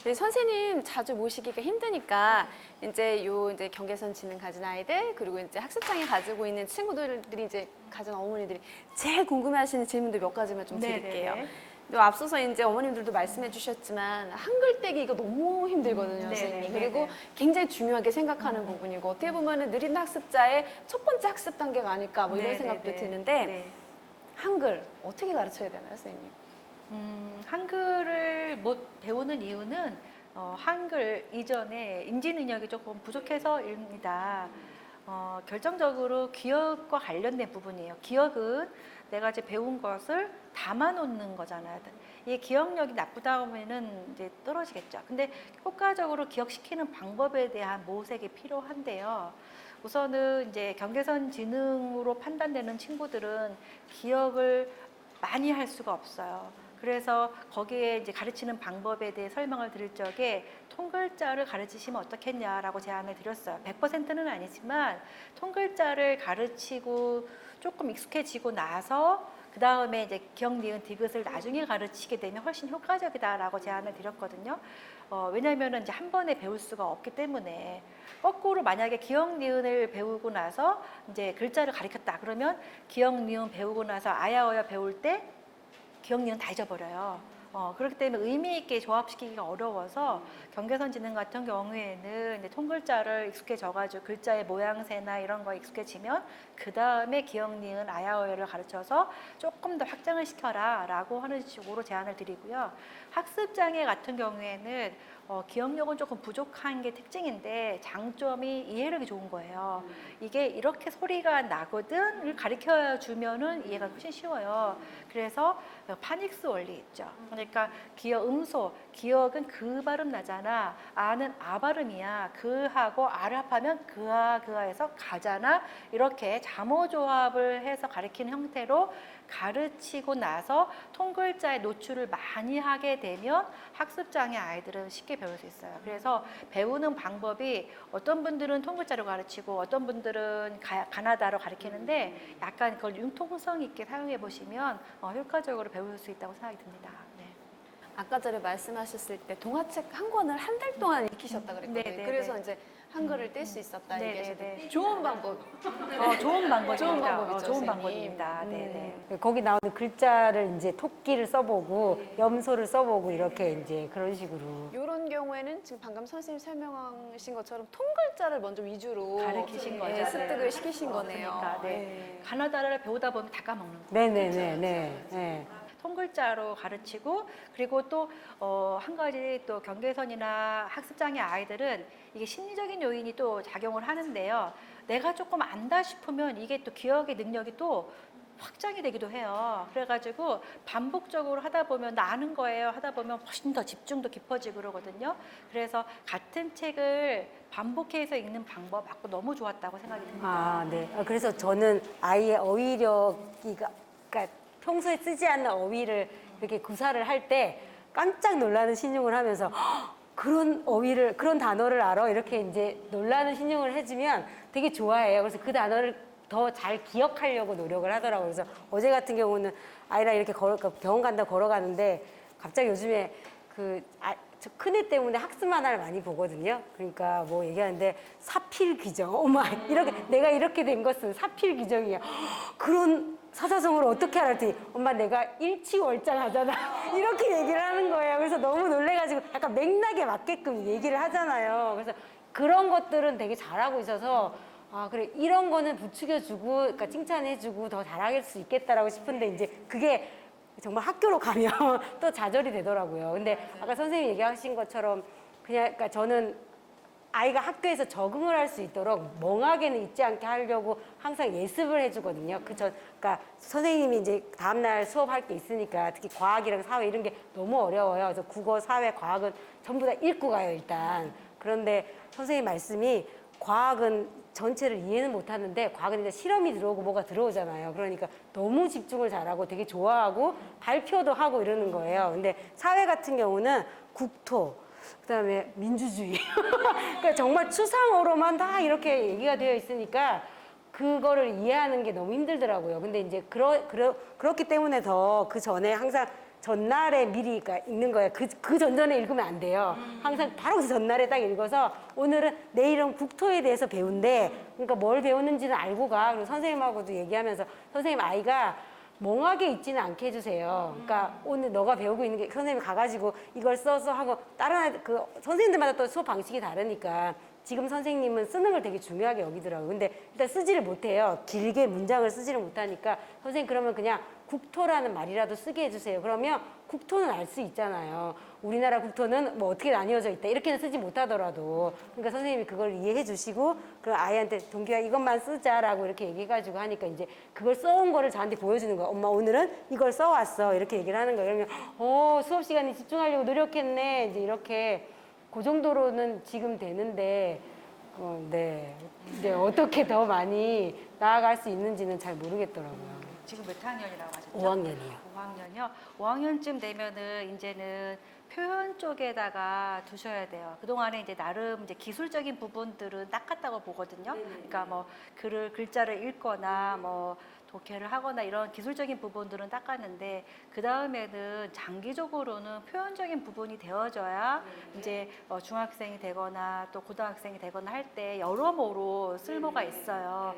네, 선생님 자주 모시기가 힘드니까 이제 경계선 지능 가진 아이들 그리고 이제 학습장애 가지고 있는 친구들이 이제 가진 어머니들이 제일 궁금해하시는 질문들 몇 가지만 좀 드릴게요. 또 앞서서 이제 어머님들도 말씀해 주셨지만 한글 떼기 이거 너무 힘들거든요, 선생님. 그리고 굉장히 중요하게 생각하는 부분이고 어떻게 보면은 느린 학습자의 첫 번째 학습 단계가 아닐까 뭐 이런 생각도 드는데 한글 어떻게 가르쳐야 되나요, 선생님? 한글을 못 배우는 이유는 한글 이전에 인지 능력이 조금 부족해서입니다. 결정적으로 기억과 관련된 부분이에요. 기억은 내가 이제 배운 것을 담아놓는 거잖아요. 이 기억력이 나쁘다 보면은 이제 떨어지겠죠. 근데 효과적으로 기억시키는 방법에 대한 모색이 필요한데요. 우선은 이제 경계선 지능으로 판단되는 친구들은 기억을 많이 할 수가 없어요. 그래서 거기에 이제 가르치는 방법에 대해 설명을 드릴 적에 통글자를 가르치시면 어떻겠냐라고 제안을 드렸어요. 100%는 아니지만 통글자를 가르치고 조금 익숙해지고 나서 그 다음에 이제 기억, 니은, 디귿을 나중에 가르치게 되면 훨씬 효과적이다라고 제안을 드렸거든요. 왜냐하면 이제 한 번에 배울 수가 없기 때문에 거꾸로 만약에 기억, 니은을 배우고 나서 이제 글자를 가르쳤다 그러면 기억, 니은 배우고 나서 아야어야 배울 때 기억, 니은 다 잊어버려요. 그렇기 때문에 의미 있게 조합시키기가 어려워서 경계선 지능 같은 경우에는 이제 통글자를 익숙해져가지고 글자의 모양새나 이런 거에 익숙해지면 그 다음에 기억, 니은, 아야어를 가르쳐서 조금 더 확장을 시켜라 라고 하는 식으로 제안을 드리고요. 학습장애 같은 경우에는 기억력은 조금 부족한 게 특징인데 장점이 이해력이 좋은 거예요. 이게 이렇게 소리가 나거든을 가르쳐 주면은 이해가 훨씬 쉬워요. 그래서 파닉스 원리 있죠. 그러니까 기억 음소, 기억은 그 발음 나잖아. 아는 아 발음이야. 그하고 아를 합하면 그아에서 가잖아. 이렇게 자모 조합을 해서 가르치는 형태로 가르치고 나서 통글자의 노출을 많이 하게 되면 학습장애 아이들은 쉽게 배울 수 있어요. 그래서 배우는 방법이 어떤 분들은 통글자로 가르치고 어떤 분들은 가나다로 가르치는데 약간 그걸 융통성 있게 사용해 보시면 효과적으로 배울 수 있다고 생각이 듭니다. 네. 아까 전에 말씀하셨을 때 동화책 한 권을 한 달 동안 익히셨다 그랬거든요. 네네네. 그래서 이제 한글을 뗄 수 있었다 네네네. 얘기하셨는데 좋은 방법. 좋은 방법입니다. 좋은 방법이죠, 좋은 선생님. 방법입니다. 네네. 거기 나오는 글자를 이제 토끼를 써보고 염소를 써보고 이렇게 이제 그런 식으로. 이런 경우에는 지금 방금 선생님 설명하신 것처럼 통글자를 먼저 위주로 가르치신 거죠. 습득을 시키신 거네요. 그러니까 네. 가나다라를 배우다 보면 다 까먹는 거예요. 네네네. 통글자로 가르치고 그리고 또 한 가지 또 경계선이나 학습장애 아이들은 이게 심리적인 요인이 또 작용을 하는데요. 내가 조금 안다 싶으면 이게 또 기억의 능력이 또 확장이 되기도 해요. 그래가지고 반복적으로 하다 보면 나 아는 거예요 하다 보면 훨씬 더 집중도 깊어지고 그러거든요. 그래서 같은 책을 반복해서 읽는 방법 너무 좋았다고 생각이 듭니다. 아, 네. 그래서 저는 아이의 어휘력이, 그러니까 평소에 쓰지 않는 어휘를 이렇게 구사를 할 때 깜짝 놀라는 신용을 하면서 그런 어휘를, 그런 단어를 알아? 이렇게 이제 놀라는 신용을 해주면 되게 좋아해요. 그래서 그 단어를 더 잘 기억하려고 노력을 하더라고요. 그래서 어제 같은 경우는 아이랑 이렇게 병원 간다 걸어가는데 갑자기 요즘에 저 큰애 때문에 학습 만화를 많이 보거든요. 그러니까 뭐 얘기하는데 사필 규정, 어머 이렇게 내가 이렇게 된 것은 사필 규정이야. 그런 사자성어를 어떻게 알았더니 엄마 내가 일치월장하잖아. 이렇게 얘기를 하는 거예요. 그래서 너무 놀래가지고 약간 맥락에 맞게끔 얘기를 하잖아요. 그래서 그런 것들은 되게 잘하고 있어서 아 그래 이런 거는 부추겨주고 그러니까 칭찬해주고 더 잘할 수 있겠다라고 싶은데 이제 그게 정말 학교로 가면 또 좌절이 되더라고요. 근데 아까 선생님이 얘기하신 것처럼 그냥 그러니까 저는 아이가 학교에서 적응을 할 수 있도록 멍하게는 있지 않게 하려고 항상 예습을 해주거든요. 그러니까 선생님이 이제 다음날 수업할 게 있으니까 특히 과학이랑 사회 이런 게 너무 어려워요. 그래서 국어, 사회, 과학은 전부 다 읽고 가요, 일단. 그런데 선생님 말씀이 과학은 전체를 이해는 못하는데 과학은 이제 실험이 들어오고 뭐가 들어오잖아요. 그러니까 너무 집중을 잘하고 되게 좋아하고 발표도 하고 이러는 거예요. 근데 사회 같은 경우는 국토, 그다음에 민주주의. 그러니까 정말 추상어로만 다 이렇게 얘기가 되어 있으니까 그거를 이해하는 게 너무 힘들더라고요. 근데 이제 그렇기 때문에 더 그 전에 항상 전날에 미리 읽는 거예요. 그 전전에 읽으면 안 돼요. 항상 바로 그 전날에 딱 읽어서 오늘은 내일은 국토에 대해서 배운대. 그러니까 뭘 배우는지는 알고 가. 그리고 선생님하고도 얘기하면서 선생님 아이가 멍하게 있지는 않게 해주세요. 그러니까 오늘 너가 배우고 있는 게 선생님이 가가지고 이걸 써서 하고 다른 아이들 선생님들마다 또 수업 방식이 다르니까 지금 선생님은 쓰는 걸 되게 중요하게 여기더라고요. 근데 일단 쓰지를 못해요. 길게 문장을 쓰지를 못하니까 선생님 그러면 그냥 국토라는 말이라도 쓰게 해주세요. 그러면 국토는 알 수 있잖아요. 우리나라 국토는 뭐 어떻게 나뉘어져 있다. 이렇게는 쓰지 못하더라도. 그러니까 선생님이 그걸 이해해 주시고 그 아이한테 동규야 이것만 쓰자라고 이렇게 얘기해가지고 하니까 이제 그걸 써온 거를 저한테 보여주는 거예요. 엄마 오늘은 이걸 써왔어. 이렇게 얘기를 하는 거예요. 그러면 수업 시간에 집중하려고 노력했네. 이제 이렇게 그 정도로는 지금 되는데 네. 이제 어떻게 더 많이 나아갈 수 있는지는 잘 모르겠더라고요. 지금 몇 학년이라고 하셨죠? 5학년이요. 5학년이요? 5학년쯤 되면은 이제는 표현 쪽에다가 두셔야 돼요. 그동안에 이제 나름 이제 기술적인 부분들은 닦았다고 보거든요. 그러니까 뭐 글자를 읽거나 뭐 독해를 하거나 이런 기술적인 부분들은 닦았는데 그 다음에는 장기적으로는 표현적인 부분이 되어져야 이제 중학생이 되거나 또 고등학생이 되거나 할 때 여러모로 쓸모가 있어요.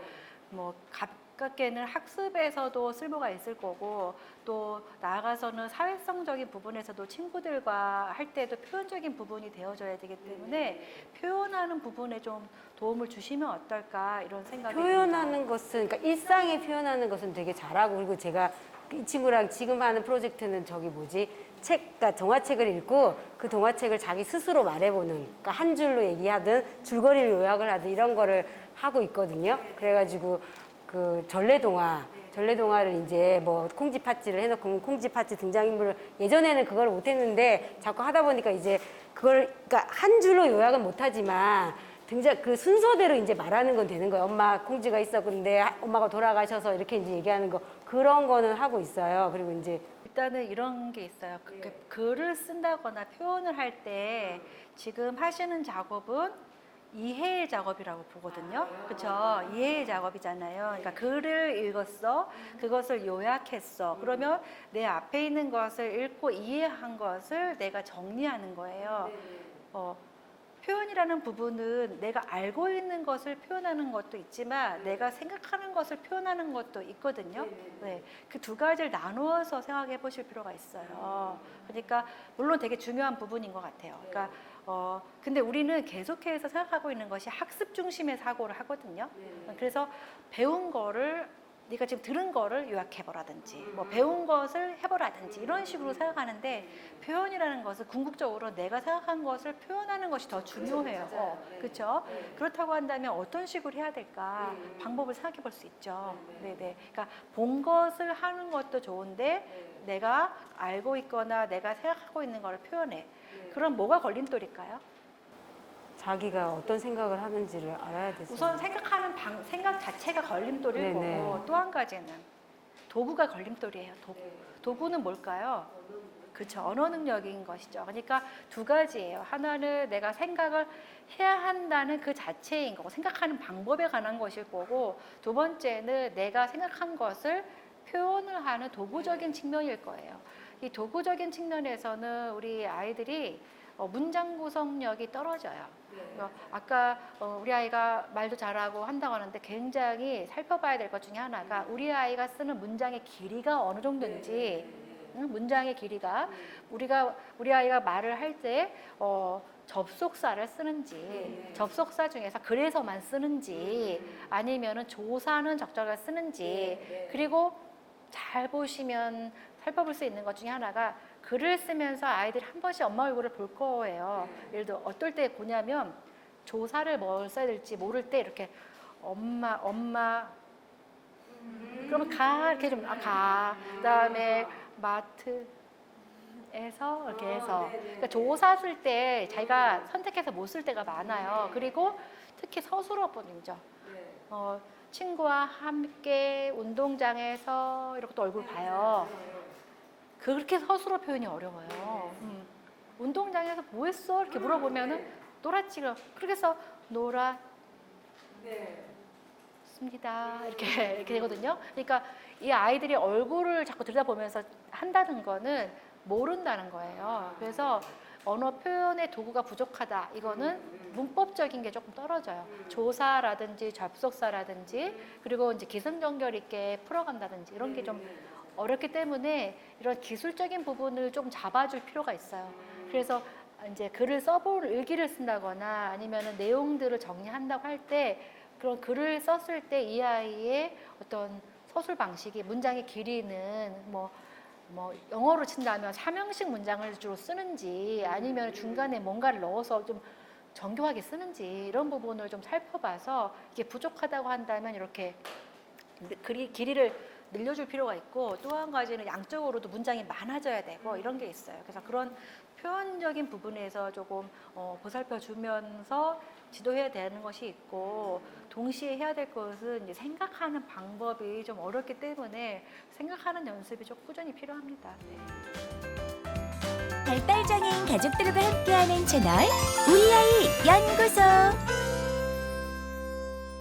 뭐 가깝게는 학습에서도 쓸모가 있을 거고 또 나아가서는 사회성적인 부분에서도 친구들과 할 때도 표현적인 부분이 되어져야 되기 때문에 표현하는 부분에 좀 도움을 주시면 어떨까 이런 생각이 표현하는 듭니다. 것은 그러니까 일상에 표현하는 것은 되게 잘하고 그리고 제가 이 친구랑 지금 하는 프로젝트는 그러니까 동화책을 읽고 그 동화책을 자기 스스로 말해보는 그러니까 한 줄로 얘기하든 줄거리를 요약을 하든 이런 거를 하고 있거든요. 그래가지고 그 전래동화를 이제 뭐 콩쥐팥쥐를 해놓고 콩쥐팥쥐 등장인물을 예전에는 그걸 못했는데 자꾸 하다 보니까 이제 그러니까 한 줄로 요약은 못하지만 그 순서대로 이제 말하는 건 되는 거예요. 엄마 콩쥐가 있었는데 엄마가 돌아가셔서 이렇게 이제 얘기하는 거 그런 거는 하고 있어요. 그리고 이제 일단은 이런 게 있어요. 글을 쓴다거나 표현을 할 때 지금 하시는 작업은 이해의 작업이라고 보거든요. 그렇죠? 이해의 작업이잖아요. 그러니까 글을 읽었어. 그것을 요약했어. 그러면 내 앞에 있는 것을 읽고 이해한 것을 내가 정리하는 거예요. 표현이라는 부분은 내가 알고 있는 것을 표현하는 것도 있지만 내가 생각하는 것을 표현하는 것도 있거든요. 네. 그 두 가지를 나누어서 생각해 보실 필요가 있어요. 그러니까 물론 되게 중요한 부분인 것 같아요. 그러니까 근데 우리는 계속해서 생각하고 있는 것이 학습 중심의 사고를 하거든요. 그래서 배운 거를 네가 지금 들은 거를 요약해보라든지 뭐 배운 것을 해보라든지 이런 식으로 생각하는데 표현이라는 것은 궁극적으로 내가 생각한 것을 표현하는 것이 더 중요해요. 그렇죠? 그렇다고 한다면 어떤 식으로 해야 될까 방법을 생각해 볼 수 있죠. 네네. 그러니까 본 것을 하는 것도 좋은데 내가 알고 있거나 내가 생각하고 있는 거를 표현해. 그럼 뭐가 걸림돌일까요? 자기가 어떤 생각을 하는지를 알아야 되죠. 우선 생각하는 생각 자체가 걸림돌일 네네. 거고 또 한 가지는 도구가 걸림돌이에요. 도구는 뭘까요? 그렇죠. 언어 능력인 것이죠. 그러니까 두 가지예요. 하나는 내가 생각을 해야 한다는 그 자체인 거고 생각하는 방법에 관한 것일 거고 두 번째는 내가 생각한 것을 표현을 하는 도구적인 측면일 거예요. 이 도구적인 측면에서는 우리 아이들이 문장 구성력이 떨어져요. 아까 우리 아이가 말도 잘하고 한다고 하는데 굉장히 살펴봐야 될 것 중에 하나가 우리 아이가 쓰는 문장의 길이가 어느 정도인지 문장의 길이가 우리 아이가 말을 할 때 접속사를 쓰는지 접속사 중에서 그래서만 쓰는지 아니면은 조사는 적절하게 쓰는지 그리고 잘 보시면 살펴볼 수 있는 것 중에 하나가 글을 쓰면서 아이들이 한 번씩 엄마 얼굴을 볼 거예요. 예를 들어 어떨 때 보냐면 조사를 뭘 써야 될지 모를 때 이렇게 엄마 그러면 가 이렇게 좀 가 그다음에 마트에서 이렇게 해서 그러니까 조사 쓸 때 자기가 선택해서 못 쓸 때가 많아요. 그리고 특히 서술어 본이죠. 친구와 함께 운동장에서 이렇게 또 얼굴 봐요. 그렇게 서술어 표현이 어려워요. 운동장에서 뭐 했어? 이렇게 물어보면은 놀았지요. 그렇게 해서 놀았습니다. 이렇게 되거든요. 그러니까 이 아이들이 얼굴을 자꾸 들여다보면서 한다는 거는 모른다는 거예요. 그래서 언어 표현의 도구가 부족하다. 이거는 문법적인 게 조금 떨어져요. 조사라든지 접속사라든지 그리고 이제 기승전결 있게 풀어간다든지 이런 게 좀 어렵기 때문에 이런 기술적인 부분을 좀 잡아줄 필요가 있어요. 그래서 이제 글을 써볼 일기를 쓴다거나 아니면 내용들을 정리한다고 할 때 그런 글을 썼을 때 이 아이의 어떤 서술 방식이 문장의 길이는 뭐 영어로 친다면 삼형식 문장을 주로 쓰는지 아니면 중간에 뭔가를 넣어서 좀 정교하게 쓰는지 이런 부분을 좀 살펴봐서 이게 부족하다고 한다면 이렇게 길이를 늘려줄 필요가 있고 또 한 가지는 양적으로도 문장이 많아져야 되고 이런 게 있어요. 그래서 그런 표현적인 부분에서 조금 보살펴 주면서 지도해야 되는 것이 있고 동시에 해야 될 것은 이제 생각하는 방법이 좀 어렵기 때문에 생각하는 연습이 좀 꾸준히 필요합니다. 네. 발달장애인 가족들과 함께하는 채널 우리 아이 연구.